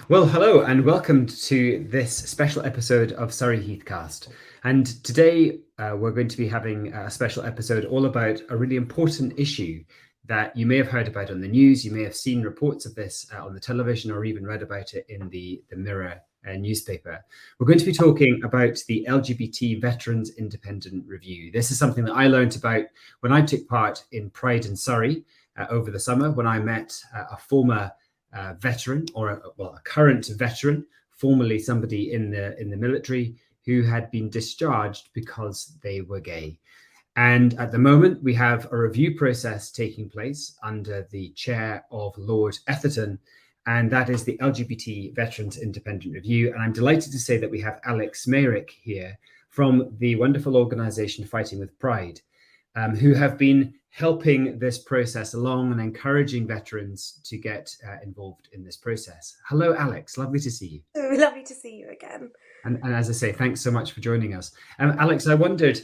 Well, hello and welcome to this special episode of Surrey Heath Cast. And today we're going to be having a special episode all about a really important issue that you may have heard about on the news. You may have seen reports of this on the television or even read about it in the Mirror newspaper. We're going to be talking about the LGBT Veterans Independent Review. This is something that I learned about when I took part in Pride in Surrey over the summer, when I met a former veteran, or a current veteran, formerly somebody in the military, who had been discharged because they were gay. And at the moment, we have a review process taking place under the chair of Lord Etherton, and that is the LGBT Veterans Independent Review. And I'm delighted to say that we have Alex Meyrick here from the wonderful organisation Fighting with Pride, who have been helping this process along and encouraging veterans to get involved in this process. Hello, Alex. Lovely to see you. Oh, lovely to see you again. And as I say, thanks so much for joining us. Alex, I wondered,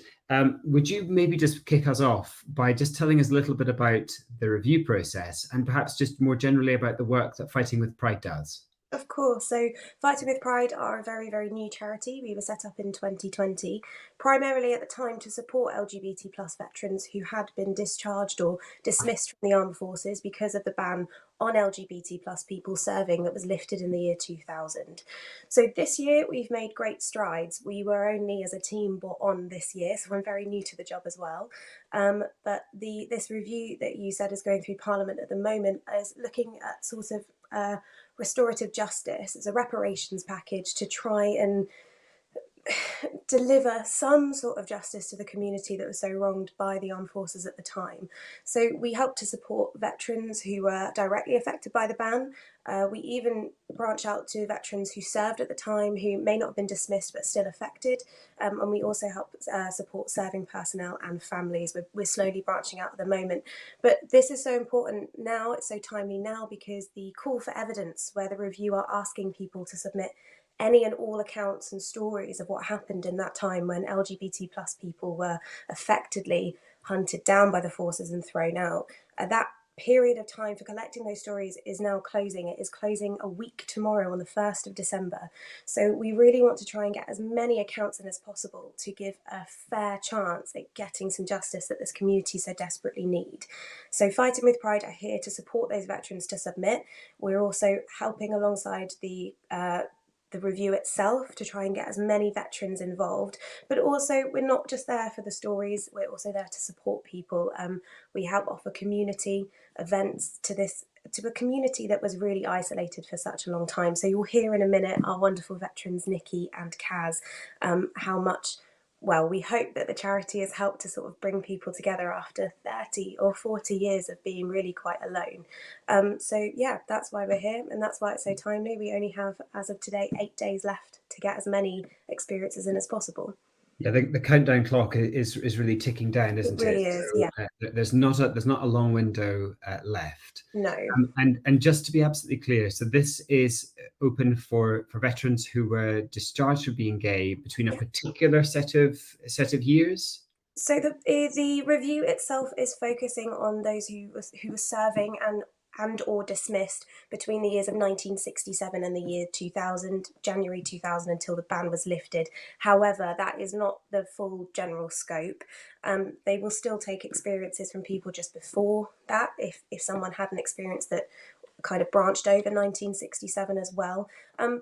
would you maybe just kick us off by just telling us a little bit about the review process and perhaps just more generally about the work that Fighting with Pride does? Of course. So Fighting with Pride are a very, very new charity. We were set up in 2020, primarily at the time to support LGBT plus veterans who had been discharged or dismissed from the armed forces because of the ban on LGBT plus people serving that was lifted in the year 2000. So this year we've made great strides. We were only as a team brought on this year, so I'm very new to the job as well. But this review that you said is going through Parliament at the moment is looking at sort of restorative justice. It's a reparations package to try and deliver some sort of justice to the community that was so wronged by the armed forces at the time. So we help to support veterans who were directly affected by the ban. We even branch out to veterans who served at the time who may not have been dismissed but still affected. And we also help support serving personnel and families. We're slowly branching out at the moment. But this is so important now, it's so timely now, because the call for evidence, where the review are asking people to submit any and all accounts and stories of what happened in that time when LGBT plus people were effectively hunted down by the forces and thrown out. That period of time for collecting those stories is now closing. It is closing a week tomorrow on the 1st of December. So we really want to try and get as many accounts in as possible to give a fair chance at getting some justice that this community so desperately need. So Fighting with Pride are here to support those veterans to submit. We're also helping alongside the review itself to try and get as many veterans involved, but also we're not just there for the stories, we're also there to support people. We help offer community events to a community that was really isolated for such a long time. So you'll hear in a minute our wonderful veterans Nicci and Caz, how much, well, we hope that the charity has helped to sort of bring people together after 30 or 40 years of being really quite alone. So yeah, that's why we're here, and that's why it's so timely. We only have, as of today, 8 days left to get as many experiences in as possible. Yeah, the countdown clock is really ticking down, isn't It really is, So, yeah. there's not a long window left. No. And just to be absolutely clear, so this is open for veterans who were discharged for being gay between a particular set of years. So the review itself is focusing on those who were serving and or dismissed between the years of 1967 and the year 2000, January 2000, until the ban was lifted. However, that is not the full general scope. They will still take experiences from people just before that, if someone had an experience that kind of branched over 1967 as well.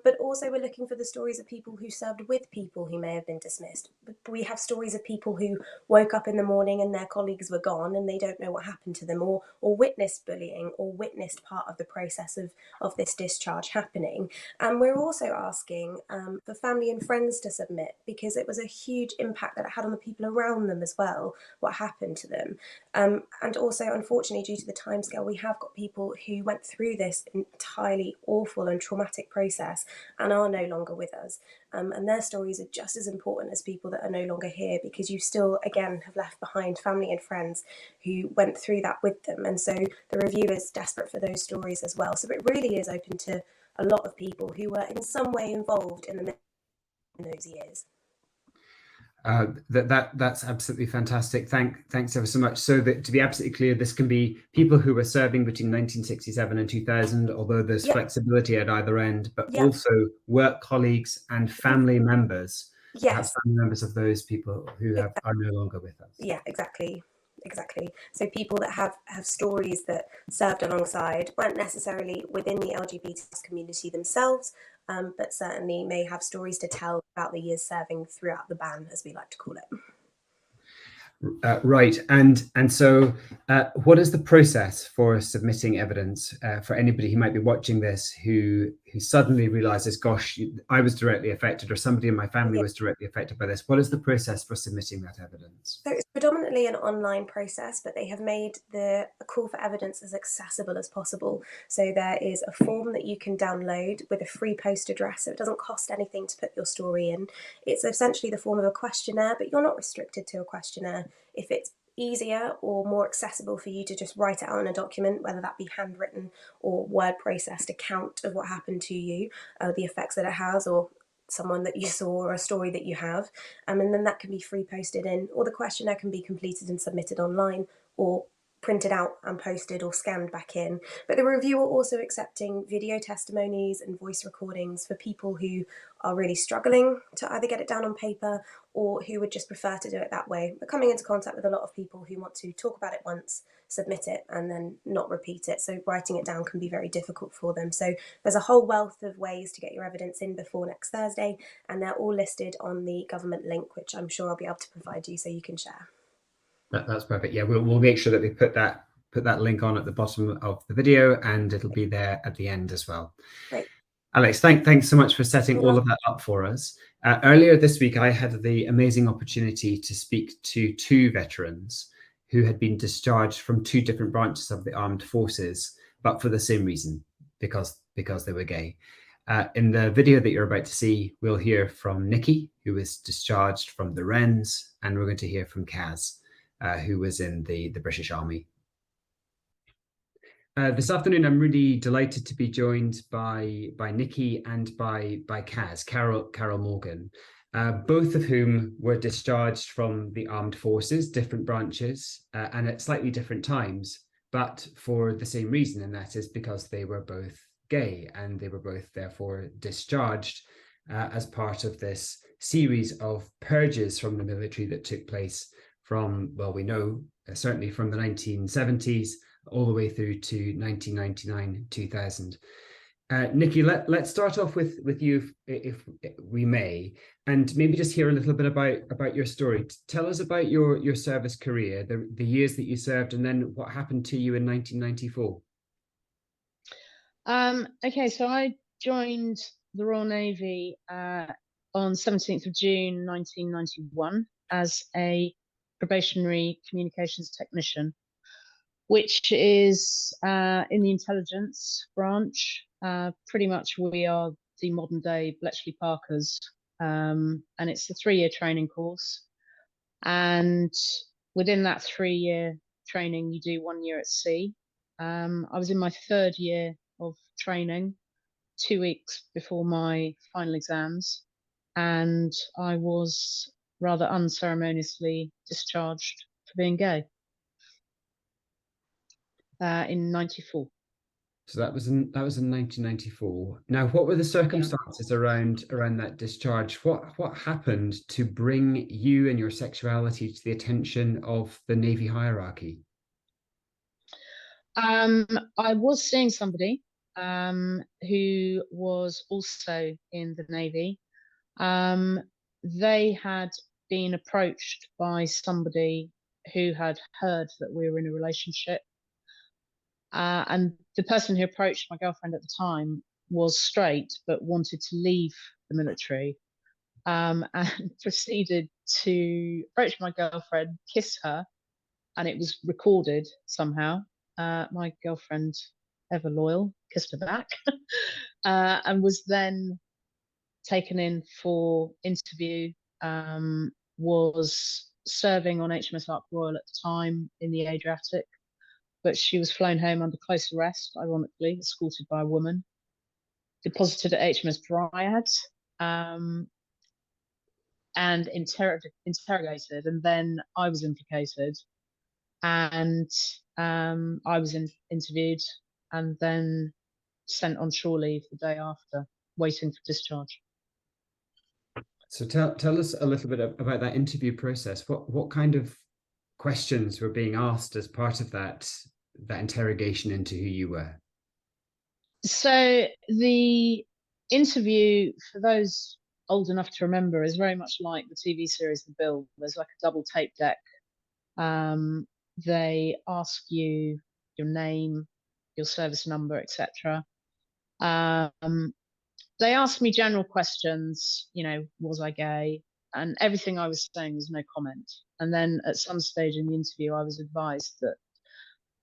But also we're looking for the stories of people who served with people who may have been dismissed. We have stories of people who woke up in the morning and their colleagues were gone and they don't know what happened to them, or witnessed bullying, or witnessed part of the process of this discharge happening. And we're also asking for family and friends to submit, because it was a huge impact that it had on the people around them as well, what happened to them. And also, unfortunately, due to the timescale, we have got people who went through this entirely awful and traumatic process and are no longer with us. And their stories are just as important as people that are no longer here, because you still, again, have left behind family and friends who went through that with them. And so the review is desperate for those stories as well. So it really is open to a lot of people who were in some way involved in those years. That's absolutely fantastic. Thanks ever so much. So that to be absolutely clear, this can be people who were serving between 1967 and 2000, although there's Yep. flexibility at either end, but Yep. also work colleagues and family members, perhaps Yes. family members of those people who are no longer with us. Yeah, exactly. So people that have stories that served alongside weren't necessarily within the LGBT community themselves, but certainly may have stories to tell about the years serving throughout the ban, as we like to call it. Right, and so what is the process for submitting evidence for anybody who might be watching this who suddenly realizes, gosh, I was directly affected, or somebody in my family was directly affected by this? What is the process for submitting that evidence? So it's predominantly an online process, but they have made a call for evidence as accessible as possible. So there is a form that you can download with a free post address, so it doesn't cost anything to put your story in. It's essentially the form of a questionnaire, but you're not restricted to a questionnaire. If it's easier or more accessible for you to just write it out in a document, whether that be handwritten or word processed account of what happened to you, the effects that it has, or someone that you saw or a story that you have, and then that can be free posted in, or the questionnaire can be completed and submitted online, or printed out and posted or scanned back in. But the review are also accepting video testimonies and voice recordings for people who are really struggling to either get it down on paper or who would just prefer to do it that way. But coming into contact with a lot of people who want to talk about it once, submit it, and then not repeat it. So writing it down can be very difficult for them. So there's a whole wealth of ways to get your evidence in before next Thursday, and they're all listed on the government link, which I'm sure I'll be able to provide you so you can share. That's perfect. Yeah, we'll make sure that we put that link on at the bottom of the video, and it'll be there at the end as well. Great. Alex, thanks so much for setting all of that up for us. Earlier this week, I had the amazing opportunity to speak to two veterans who had been discharged from two different branches of the armed forces, but for the same reason, because they were gay. In the video that you're about to see, we'll hear from Nicci, who was discharged from the WRENs, and we're going to hear from Caz, who was in the British Army. This afternoon, I'm really delighted to be joined by Nicci and by Caz, Carol Morgan, both of whom were discharged from the armed forces, different branches, and at slightly different times, but for the same reason, and that is because they were both gay, and they were both therefore discharged as part of this series of purges from the military that took place from, well, we know, certainly from the 1970s, all the way through to 1999, 2000. Nicci, let's start off with you, if we may, and maybe just hear a little bit about your story. Tell us about your service career, the years that you served, and then what happened to you in 1994. Okay, so I joined the Royal Navy on 17th of June 1991 as a probationary communications technician, which is in the intelligence branch. Pretty much we are the modern day Bletchley Parkers, and it's a 3-year training course. And within that 3-year training, you do 1 year at sea. I was in my 3rd year of training, 2 weeks before my final exams, and I was rather unceremoniously discharged for being gay in 94. So that was in 1994. Now, what were the circumstances around that discharge? What happened to bring you and your sexuality to the attention of the Navy hierarchy? I was seeing somebody who was also in the Navy. They had been approached by somebody who had heard that we were in a relationship. And the person who approached my girlfriend at the time was straight, but wanted to leave the military, and proceeded to approach my girlfriend, kiss her, and it was recorded somehow. My girlfriend, ever loyal, kissed her back, and was then taken in for interview. Was serving on HMS Ark Royal at the time in the Adriatic, but she was flown home under close arrest, ironically, escorted by a woman, deposited at HMS Dryad. and interrogated, and then I was implicated, and I was interviewed, and then sent on shore leave the day after, waiting for discharge. So tell us a little bit about that interview process. What kind of questions were being asked as part of that interrogation into who you were? So the interview, for those old enough to remember, is very much like the TV series The Bill. There's like a double tape deck. They ask you your name, your service number, etc. They asked me general questions, was I gay? And everything I was saying was no comment. And then at some stage in the interview, I was advised that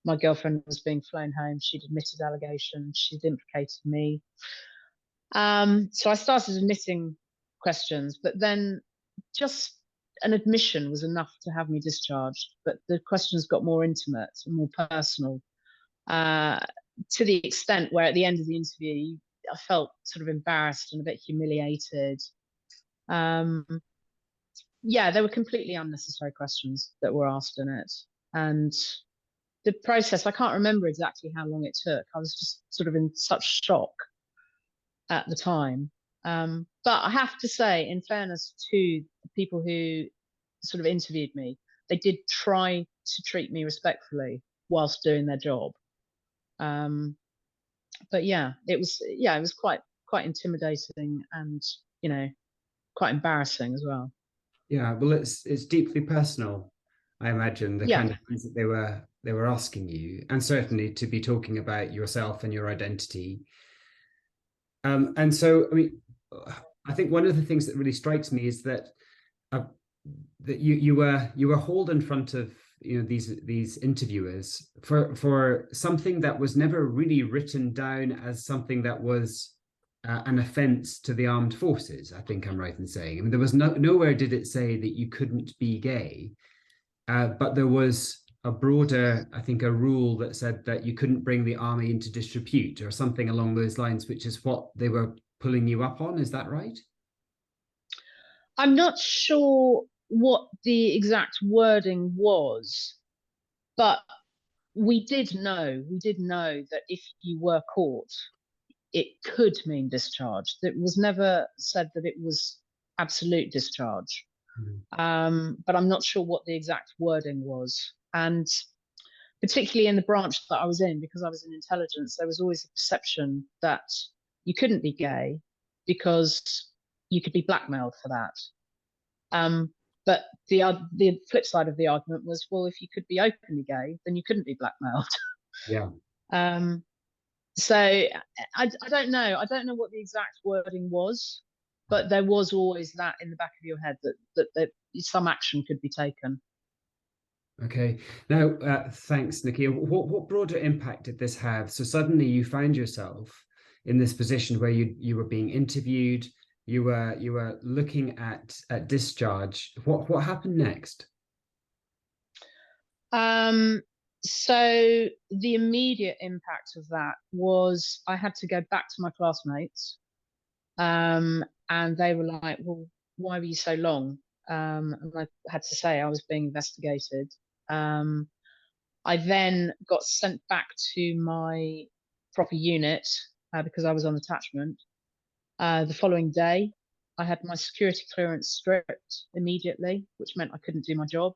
my girlfriend was being flown home. She'd admitted allegations. She'd implicated me. So I started admitting questions, but then just an admission was enough to have me discharged. But the questions got more intimate and more personal, to the extent where at the end of the interview, I felt sort of embarrassed and a bit humiliated. Yeah, there were completely unnecessary questions that were asked in it. And the process, I can't remember exactly how long it took. I was just sort of in such shock at the time. But I have to say, in fairness to the people who sort of interviewed me, they did try to treat me respectfully whilst doing their job. But yeah, it was quite intimidating and, quite embarrassing as well. Yeah, well, it's deeply personal, I imagine, the kind of things that they were asking you, and certainly to be talking about yourself and your identity. And so, I mean, I think one of the things that really strikes me is that that you were hauled in front of these interviewers for something that was never really written down as something that was an offence to the armed forces. I think I'm right in saying. I mean, there was nowhere did it say that you couldn't be gay, but there was a broader, I think, a rule that said that you couldn't bring the army into disrepute or something along those lines, which is what they were pulling you up on. Is that right? I'm not sure what the exact wording was, but we did know that if you were caught, it could mean discharge. It was never said that it was absolute discharge. But I'm not sure what the exact wording was. And particularly in the branch that I was in, because I was in intelligence, there was always a perception that you couldn't be gay because you could be blackmailed for that. But the flip side of the argument was, well, if you could be openly gay, then you couldn't be blackmailed. Yeah. So I don't know. I don't know what the exact wording was, but there was always that in the back of your head that some action could be taken. Okay. Now, thanks, Nicci. What broader impact did this have? So suddenly you found yourself in this position where you were being interviewed. You were looking at discharge. What happened next? So the immediate impact of that was I had to go back to my classmates, and they were like, "Well, why were you so long?" And I had to say I was being investigated. I then got sent back to my proper unit because I was on attachment. The following day, I had my security clearance stripped immediately, which meant I couldn't do my job.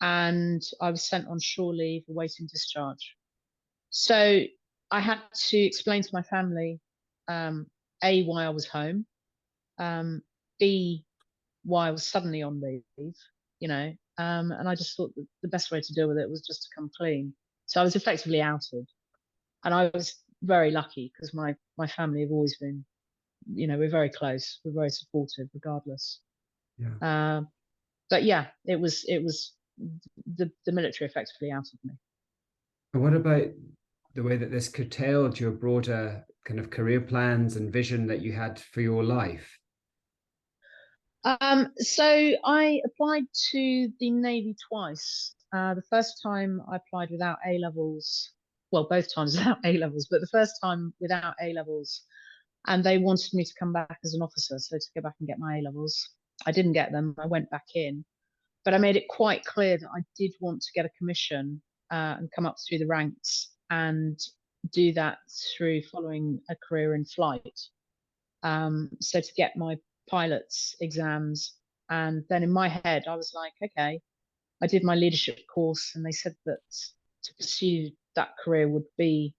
And I was sent on shore leave awaiting discharge. So I had to explain to my family, A, why I was home, B, why I was suddenly on leave, and I just thought that the best way to deal with it was just to come clean. So I was effectively outed. And I was very lucky because my family have always been, we're very close. We're very supportive regardless. Yeah. But yeah, it was the military effectively outed me. And what about the way that this curtailed your broader kind of career plans and vision that you had for your life? So I applied to the Navy twice. The first time I applied without A-levels, well, both times without A-levels, but the first time without A-levels, and they wanted me to come back as an officer, so to go back and get my A-levels. I didn't get them. I went back in, but I made it quite clear that I did want to get a commission and come up through the ranks and do that through following a career in flight. So to get my pilot's exams, and then in my head I was like, okay, I did my leadership course, and they said that to pursue that career would be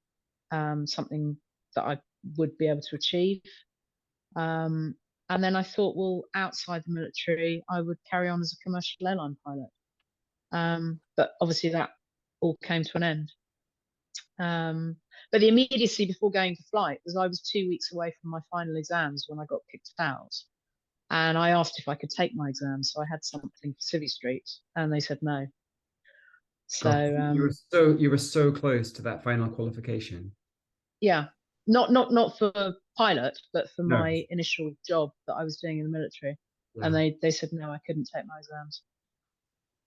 something that I would be able to achieve. And then I thought, well, outside the military, I would carry on as a commercial airline pilot. But obviously that all came to an end. But the immediacy before going to flight was I was 2 weeks away from my final exams when I got kicked out. And I asked if I could take my exams. So I had something for Civvy Street, and they said no. So you were so close to that final qualification. Yeah, not for pilot, but for my initial job that I was doing in the military. Yeah. And they said no, I couldn't take my exams.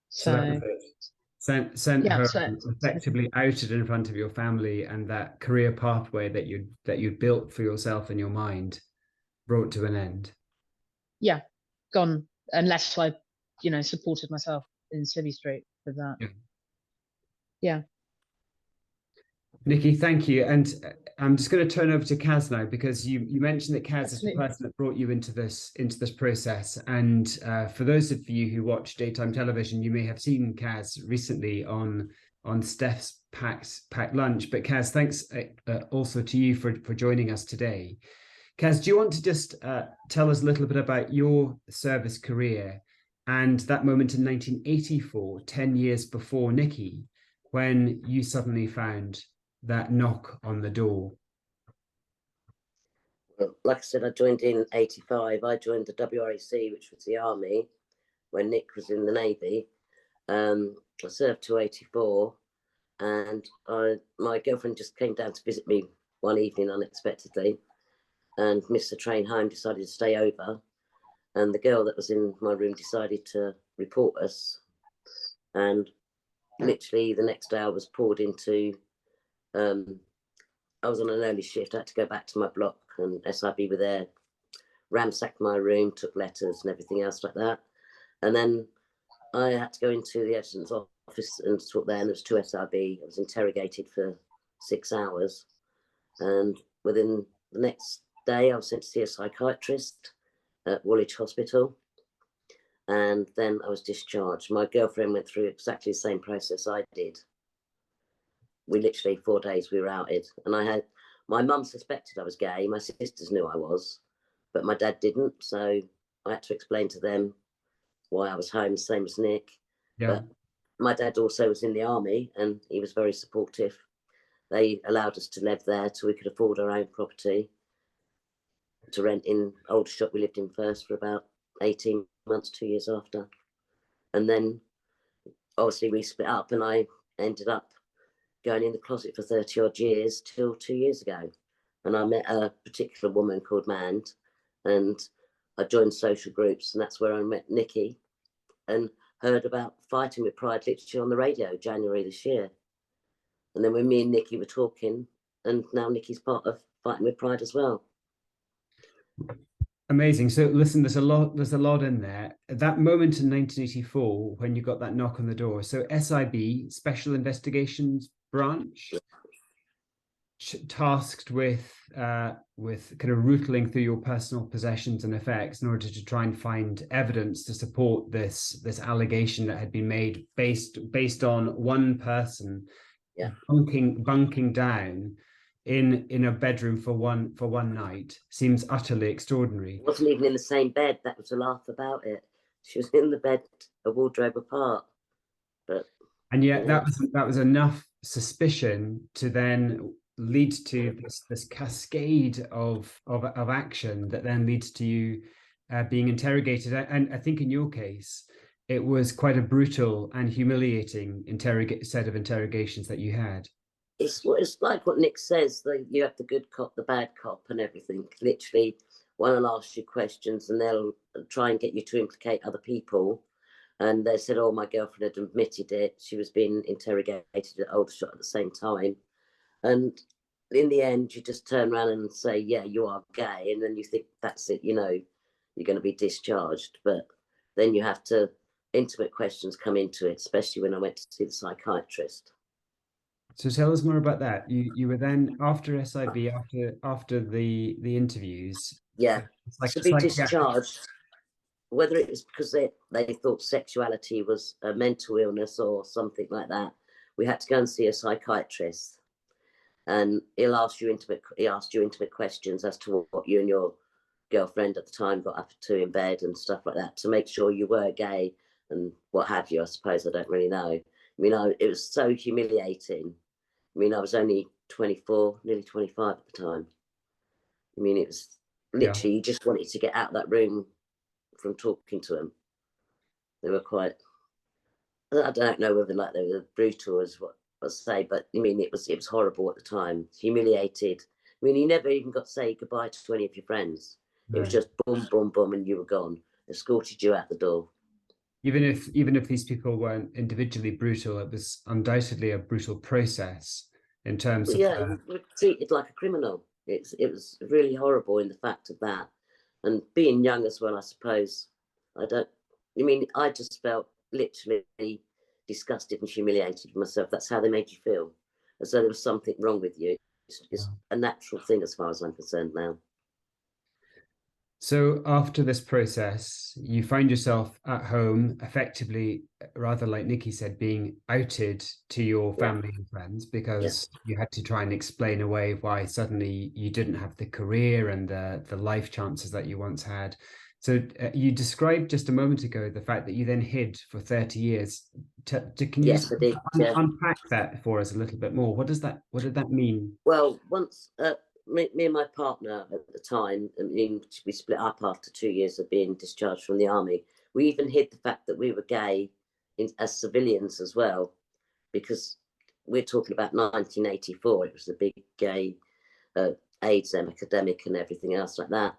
So that was it. Sent her effectively outed in front of your family, and that career pathway that you built for yourself in your mind brought to an end. Yeah, gone, unless I, supported myself in Civvy Street with that. Yeah. Nicci, thank you. And I'm just going to turn over to Caz now, because you mentioned that Caz is the person that brought you into this process. And for those of you who watch daytime television, you may have seen Caz recently on Steph's packed lunch. But Caz, thanks also to you for joining us today. Caz, do you want to just tell us a little bit about your service career and that moment in 1984, 10 years before Nicci, when you suddenly found that knock on the door? Well, like I said, I joined in 85. I joined the WRAC, which was the army, when Nick was in the Navy. I served to 84, and my girlfriend just came down to visit me one evening unexpectedly, and missed the train home, decided to stay over. And the girl that was in my room decided to report us. And literally the next day I was pulled into, I was on an early shift. I had to go back to my block, and SIB were there, ransacked my room, took letters and everything else like that. And then I had to go into the editor's office and talk there, and there was 2 SIB. I was interrogated for 6 hours. And within the next day, I was sent to see a psychiatrist at Woolwich Hospital. And then I was discharged. My girlfriend went through exactly the same process I did. We literally 4 days we were outed, and my mum suspected I was gay. My sisters knew I was, but my dad didn't. So I had to explain to them why I was home, same as Nick. Yeah. But my dad also was in the army, and he was very supportive. They allowed us to live there till we could afford our own property to rent in Aldershot. We lived in first for about 18 months, 2 years after. And then obviously we split up, and I ended up going in the closet for 30 odd years till 2 years ago. And I met a particular woman called Mand, and I joined social groups, and that's where I met Nicci and heard about Fighting with Pride literally on the radio January this year. And then when me and Nicci were talking, and now Nicci's part of Fighting with Pride as well. Amazing. So listen, there's a lot in there. That moment in 1984 when you got that knock on the door. So SIB, Special Investigations Branch, tasked with kind of rootling through your personal possessions and effects in order to try and find evidence to support this allegation that had been made based on one person bunking down in a bedroom for one night. Seems utterly extraordinary. I wasn't even in the same bed. That was a laugh about it. She was in the bed, a wardrobe apart. And yet that was enough suspicion to then lead to this cascade of action that then leads to you being interrogated. And I think in your case, it was quite a brutal and humiliating set of interrogations that you had. It's like what Nick says, you have the good cop, the bad cop and everything. Literally, one will ask you questions and they'll try and get you to implicate other people. And they said, oh, my girlfriend had admitted it. She was being interrogated at Aldershot at the same time. And in the end, you just turn around and say, yeah, you are gay. And then you think, that's it, you're going to be discharged. But then you have to, intimate questions come into it, especially when I went to see the psychiatrist. So tell us more about that. You were then after SIB, after the interviews. Yeah, Like to be discharged, whether it was because they thought sexuality was a mental illness or something like that, we had to go and see a psychiatrist, and he asked you intimate questions as to what you and your girlfriend at the time got up to in bed and stuff like that, to make sure you were gay and what have you. I suppose, I don't really know. I mean, it was so humiliating. I mean, I was only 24, nearly 25 at the time. I mean, it was literally, you just wanted to get out of that room from talking to them. They were quite, I don't know whether like they were brutal as what I say, but I mean, it was horrible at the time, humiliated. I mean, you never even got to say goodbye to any of your friends. It was just boom, boom, boom, and you were gone. Escorted you out the door. Even if these people weren't individually brutal, it was undoubtedly a brutal process in terms of. Yeah, you were treated like a criminal. It was really horrible in the fact of that, and being young as well. I suppose I just felt literally disgusted and humiliated with myself. That's how they made you feel, as though there was something wrong with you. It's a natural thing as far as I'm concerned now. So after this process, you find yourself at home, effectively, rather like Nicci said, being outed to your family and friends, because you had to try and explain away why suddenly you didn't have the career and the life chances that you once had. So you described just a moment ago the fact that you then hid for 30 years. Can you unpack that for us a little bit more? What did that mean? Well, once me and my partner at the time, I mean, we split up after 2 years of being discharged from the army. We even hid the fact that we were gay as civilians as well, because we're talking about 1984. It was the big gay AIDS epidemic and everything else like that.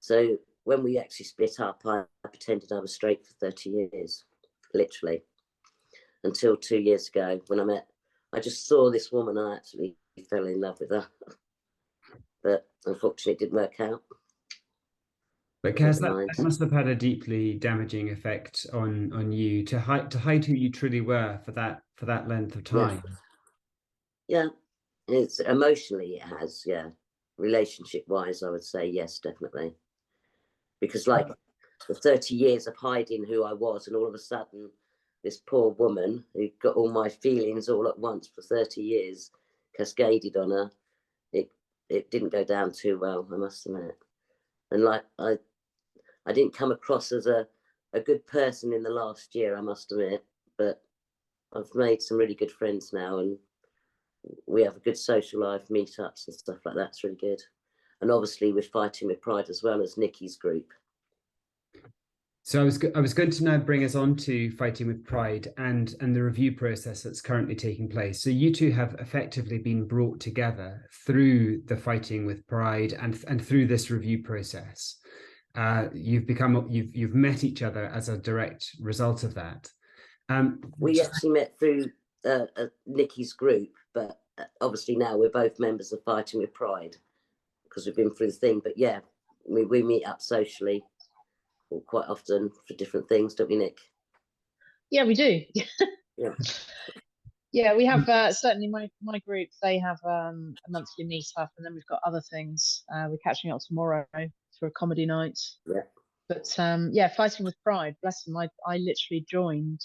So when we actually split up, I pretended I was straight for 30 years, literally, until 2 years ago when I just saw this woman and I actually fell in love with her. But unfortunately, it didn't work out. But Caz, that must have had a deeply damaging effect on you to hide who you truly were for that length of time. Yeah, it's emotionally it has. Yeah, relationship wise, I would say yes, definitely. Because like the 30 years of hiding who I was, and all of a sudden, this poor woman who got all my feelings all at once for 30 years, cascaded on her. It didn't go down too well, I must admit. And like I didn't come across as a good person in the last year, I must admit. But I've made some really good friends now, and we have a good social life, meetups and stuff like that. It's really good. And obviously we're fighting with Pride as well as Nicci's group. So I was going to now bring us on to Fighting with Pride and the review process that's currently taking place. So you two have effectively been brought together through the Fighting with Pride and through this review process. You've met each other as a direct result of that. We actually met through Nicci's group, but obviously now we're both members of Fighting with Pride because we've been through the thing. But yeah, we meet up socially quite often for different things, don't we, Nick? Yeah, we do. Yeah, we have certainly my group. They have a monthly meet up, and then we've got other things. We're catching up tomorrow for a comedy night. Yeah. But Fighting with Pride. Bless them. I literally joined,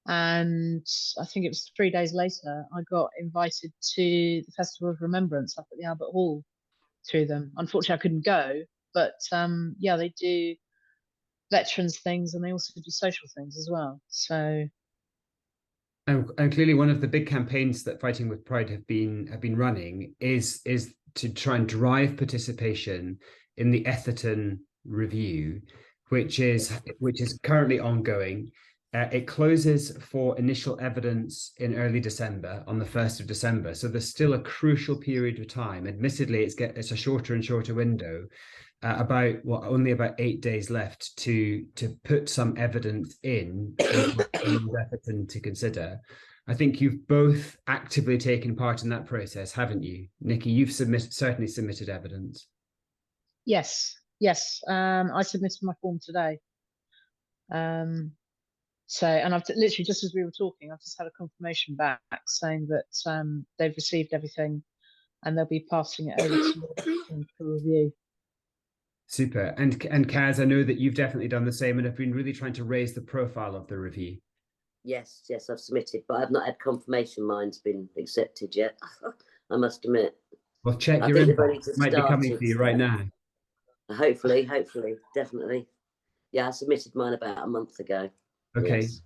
and I think it was 3 days later I got invited to the Festival of Remembrance up at the Albert Hall through them. Unfortunately, I couldn't go, but they do veterans things and they also do social things as well. So and clearly one of the big campaigns that Fighting with Pride have been running is to try and drive participation in the Etherton review, which is currently ongoing. It closes for initial evidence in early December, on the 1st of December. So there's still a crucial period of time. Admittedly, it's a shorter and shorter window, only about 8 days left to put some evidence in Etherton to consider. I think you've both actively taken part in that process, haven't you? Nicci, you've certainly submitted evidence. Yes, Yes, I submitted my form today. So, and I've literally, just as we were talking, I've just had a confirmation back saying that they've received everything and they'll be passing it over to Lord Etherton for review. Super. And Caz, I know that you've definitely done the same and have been really trying to raise the profile of the review. Yes, I've submitted, but I've not had confirmation mine's been accepted yet. I must admit. Well, check I your think they've only inbox. It just might be coming started, for you right now. Hopefully, definitely. Yeah, I submitted mine about a month ago. Okay. Yes.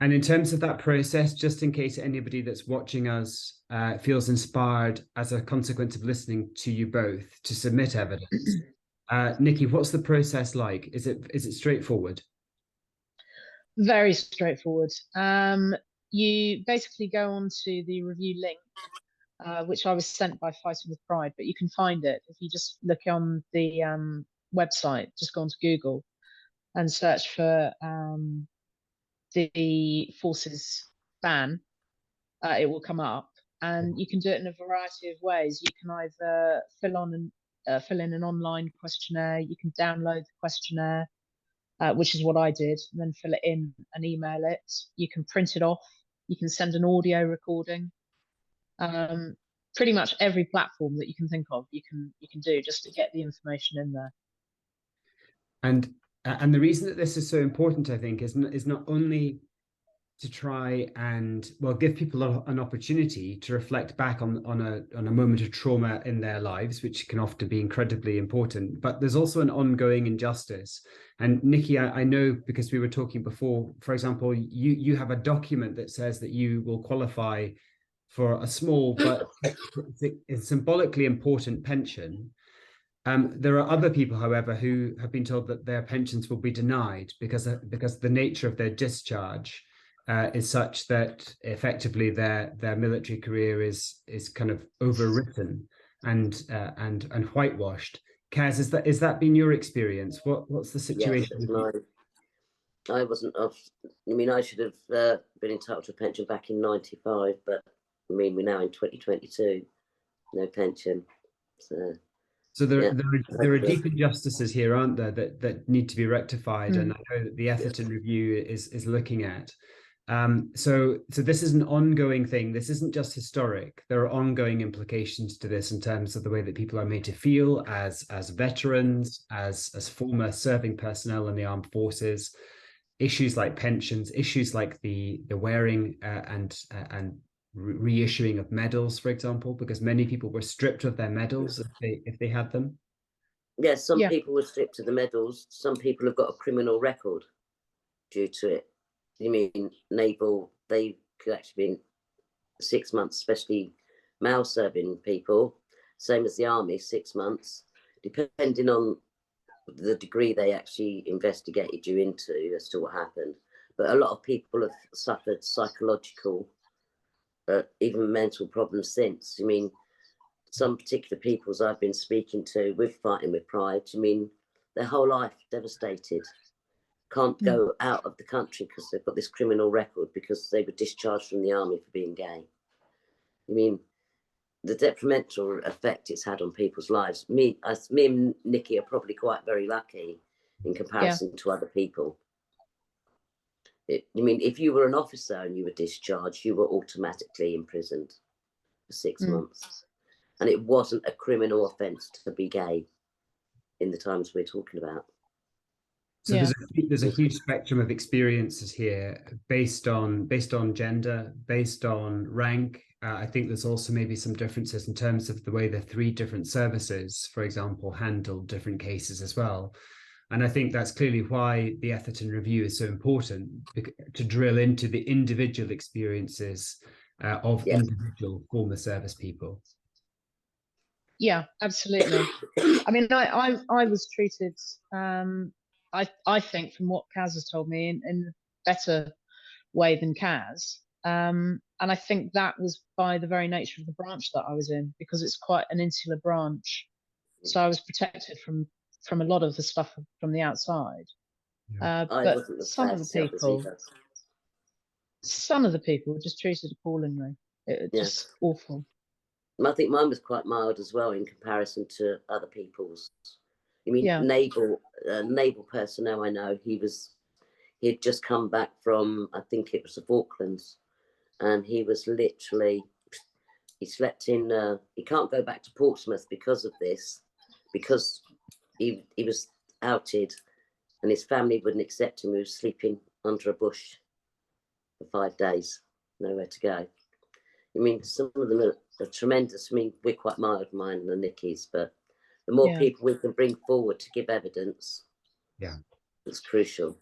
And in terms of that process, just in case anybody that's watching us feels inspired as a consequence of listening to you both to submit evidence, Nicci, what's the process like? Is it straightforward? Very straightforward. You basically go onto the review link, which I was sent by Fighting with Pride, but you can find it if you just look on the website. Just go onto Google and search for the forces ban. It will come up, and you can do it in a variety of ways. You can either fill in an online questionnaire. You can download the questionnaire, which is what I did, and then fill it in and email it. You can print it off. You can send an audio recording. Pretty much every platform that you can think of, you can do just to get the information in there. And the reason that this is so important, I think, is not only to try and, well, give people an opportunity to reflect back on a moment of trauma in their lives, which can often be incredibly important, but there's also an ongoing injustice. And Nicci, I know, because we were talking before, for example, you have a document that says that you will qualify for a small but symbolically important pension. There are other people, however, who have been told that their pensions will be denied because the nature of their discharge is such that effectively their military career is kind of overwritten and whitewashed. Caz, is that been your experience? What's the situation? Yes, mine. I wasn't. I mean, I should have been entitled to a pension back in '95, but I mean, we're now in 2022, no pension. So there are deep injustices here, aren't there, that need to be rectified, and I know that the Etherton review is looking at. So this is an ongoing thing. This isn't just historic. There are ongoing implications to this in terms of the way that people are made to feel as veterans, as former serving personnel in the armed forces. Issues like pensions, issues like the wearing and reissuing of medals, for example, because many people were stripped of their medals if they had them. Yes, some people were stripped of the medals. Some people have got a criminal record due to it. You mean naval? They could actually be 6 months, especially male serving people. Same as the army, 6 months, depending on the degree they actually investigated you into as to what happened. But a lot of people have suffered psychological, even mental problems since. I mean, some particular peoples I've been speaking to with Fighting with Pride, I mean, their whole life devastated. Can't go out of the country because they've got this criminal record because they were discharged from the army for being gay. I mean, the detrimental effect it's had on people's lives. Me and Nicci are probably quite very lucky in comparison to other people. I mean, if you were an officer and you were discharged, you were automatically imprisoned for 6 months. And it wasn't a criminal offence to be gay in the times we're talking about. So there's a huge spectrum of experiences here based on gender, based on rank. I think there's also maybe some differences in terms of the way the 3 different services, for example, handle different cases as well. And I think that's clearly why the Etherton review is so important, to drill into the individual experiences of individual former service people. Yeah, absolutely. I mean, I was treated, I think, from what Caz has told me, in a better way than Caz. And I think that was by the very nature of the branch that I was in, because it's quite an insular branch. So I was protected from a lot of the stuff from the outside. But some of the people were just treated appallingly. It was just awful. I think mine was quite mild as well in comparison to other people's. I mean, Yeah. naval personnel, I know, he had just come back from, I think it was the Falklands, and he was literally, he slept in, he can't go back to Portsmouth because of this, because he was outed and his family wouldn't accept him. He was sleeping under a bush for 5 days, nowhere to go. I mean, some of them are tremendous. I mean, we're quite mild, mine and the Nickies, but the more people we can bring forward to give evidence, it's crucial.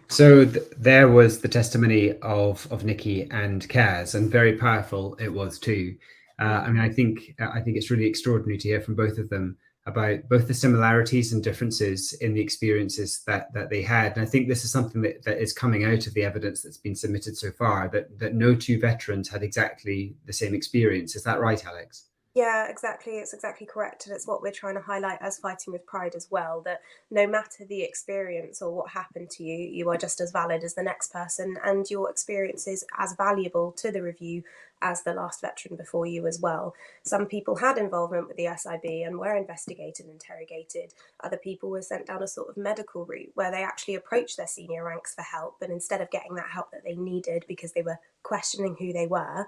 So there was the testimony of Nicci and Caz, and very powerful it was too. I mean, I think it's really extraordinary to hear from both of them about both the similarities and differences in the experiences that they had. And I think this is something that is coming out of the evidence that's been submitted so far, that no two veterans had exactly the same experience. Is that right, Alex? Yeah, exactly. It's exactly correct. And it's what we're trying to highlight as Fighting with Pride as well, that no matter the experience or what happened to you, you are just as valid as the next person, and your experience is as valuable to the review as the last veteran before you as well. Some people had involvement with the SIB and were investigated and interrogated. Other people were sent down a sort of medical route where they actually approached their senior ranks for help, and instead of getting that help that they needed because they were questioning who they were,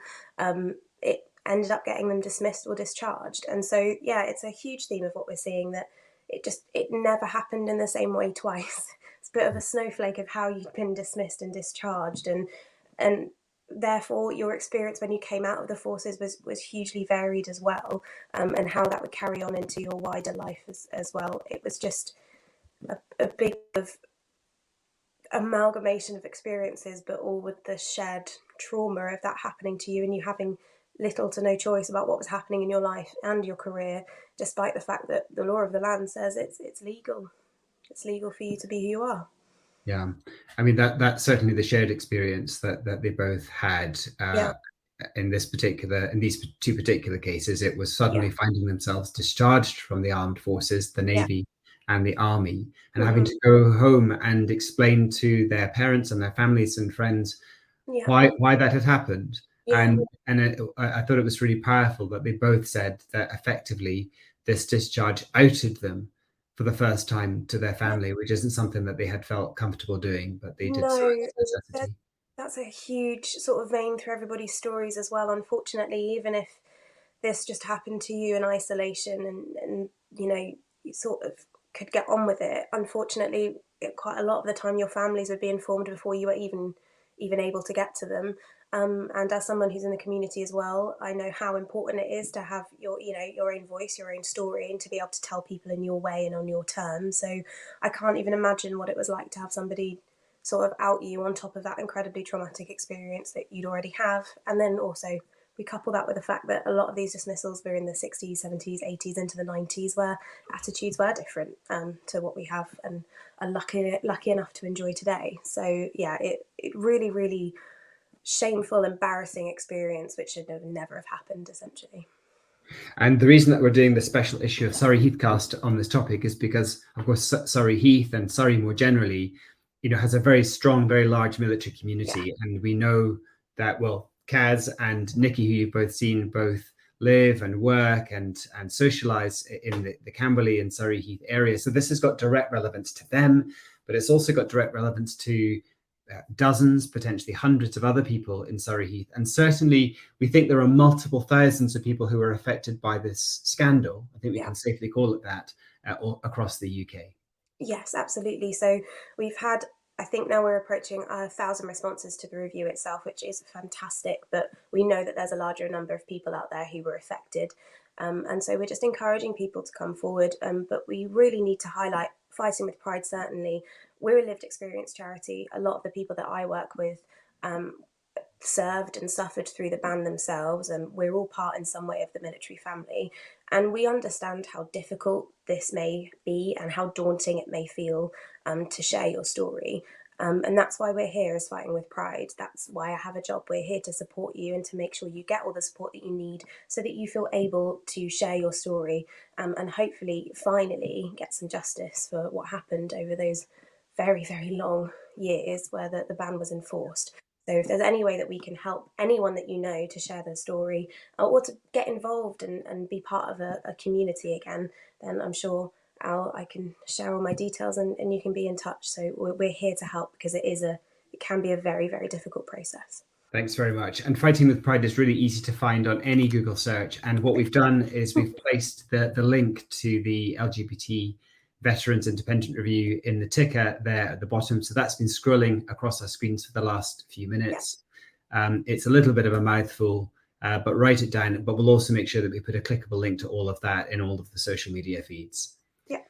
it ended up getting them dismissed or discharged. And so, yeah, it's a huge theme of what we're seeing, that it never happened in the same way twice. It's a bit of a snowflake of how you've been dismissed and discharged, and therefore your experience when you came out of the forces was hugely varied as well, and how that would carry on into your wider life as well. It was just a big amalgamation of experiences, but all with the shared trauma of that happening to you, and you having little to no choice about what was happening in your life and your career, despite the fact that the law of the land says it's legal. It's legal for you to be who you are. Yeah, I mean that's certainly the shared experience that they both had. In these two particular cases, it was suddenly finding themselves discharged from the armed forces, the Navy and the Army, and having to go home and explain to their parents and their families and friends why that had happened. I thought it was really powerful that they both said that effectively this discharge outed them for the first time to their family, which isn't something that they had felt comfortable doing, but they did so as necessity. That's a huge sort of vein through everybody's stories as well. Unfortunately, even if this just happened to you in isolation and you know, you sort of could get on with it, unfortunately, quite a lot of the time your families would be informed before you were even able to get to them. And as someone who's in the community as well, I know how important it is to have your own voice, your own story, and to be able to tell people in your way and on your terms. So I can't even imagine what it was like to have somebody sort of out you on top of that incredibly traumatic experience that you'd already have. And then also we couple that with the fact that a lot of these dismissals were in the 60s, 70s, 80s, into the 90s, where attitudes were different to what we have and are lucky enough to enjoy today. So yeah, it really, really shameful, embarrassing experience which should never have happened, essentially. And the reason that we're doing this special issue of Surrey Heathcast on this topic is because, of course, Surrey Heath and Surrey more generally, has a very strong, very large military community, and we know that, well, Caz and Nicci, who you've both seen, both live and work and socialise in the Camberley and Surrey Heath area. So this has got direct relevance to them, but it's also got direct relevance to dozens, potentially hundreds of other people in Surrey Heath. And certainly we think there are multiple thousands of people who are affected by this scandal. I think we can safely call it that, all across the UK. Yes, absolutely. So we've had, I think now we're approaching 1,000 responses to the review itself, which is fantastic, but we know that there's a larger number of people out there who were affected. And so we're just encouraging people to come forward, but we really need to highlight Fighting with Pride. Certainly, we're a lived experience charity. A lot of the people that I work with served and suffered through the ban themselves, and we're all part in some way of the military family, and we understand how difficult this may be and how daunting it may feel to share your story. And that's why we're here as Fighting with Pride. That's why I have a job. We're here to support you and to make sure you get all the support that you need so that you feel able to share your story and hopefully finally get some justice for what happened over those very, very long years where the ban was enforced. So if there's any way that we can help anyone that you know to share their story or to get involved and be part of a community again, then I'm sure, Al, I can share all my details and you can be in touch. So we're here to help, because it can be a very, very difficult process. Thanks very much. And Fighting with Pride is really easy to find on any Google search. And what we've done is we've placed the link to the LGBT Veterans Independent Review in the ticker there at the bottom. So that's been scrolling across our screens for the last few minutes. Yeah. It's a little bit of a mouthful, but write it down. But we'll also make sure that we put a clickable link to all of that in all of the social media feeds. Yeah.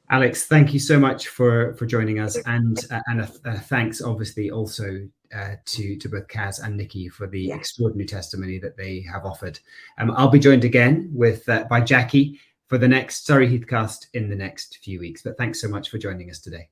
Alex, thank you so much for joining us. And a thanks, obviously, also to both Caz and Nicci for the extraordinary testimony that they have offered. I'll be joined again by Jackie for the next Surrey Heath cast in the next few weeks. But thanks so much for joining us today.